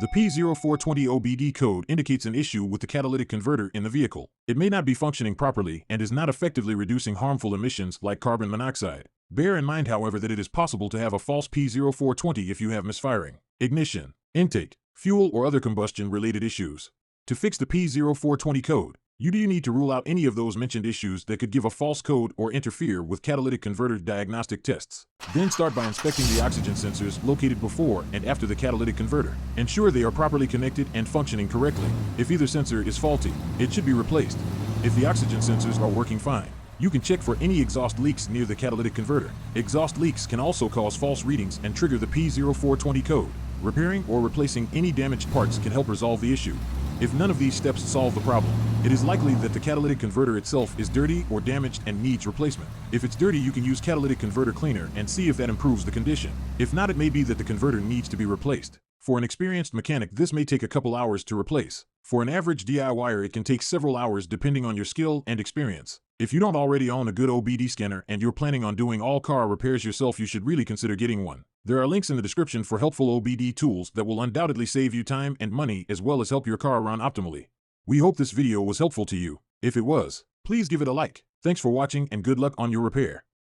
The P0420 OBD code indicates an issue with the catalytic converter in the vehicle. It may not be functioning properly and is not effectively reducing harmful emissions like carbon monoxide. Bear in mind, however, that it is possible to have a false P0420 if you have misfiring, ignition, intake, fuel, or other combustion-related issues. To fix the P0420 code, you need to rule out any of those mentioned issues that could give a false code or interfere with catalytic converter diagnostic tests. Then start by inspecting the oxygen sensors located before and after the catalytic converter. Ensure they are properly connected and functioning correctly. If either sensor is faulty, it should be replaced. If the oxygen sensors are working fine, you can check for any exhaust leaks near the catalytic converter. Exhaust leaks can also cause false readings and trigger the P0420 code. Repairing or replacing any damaged parts can help resolve the issue. If none of these steps solve the problem, it is likely that the catalytic converter itself is dirty or damaged and needs replacement. If it's dirty, you can use catalytic converter cleaner and see if that improves the condition. If not, it may be that the converter needs to be replaced. For an experienced mechanic, this may take a couple hours to replace. For an average DIYer, it can take several hours depending on your skill and experience. If you don't already own a good OBD scanner and you're planning on doing all car repairs yourself, you should really consider getting one. There are links in the description for helpful OBD tools that will undoubtedly save you time and money, as well as help your car run optimally. We hope this video was helpful to you. If it was, please give it a like. Thanks for watching and good luck on your repair.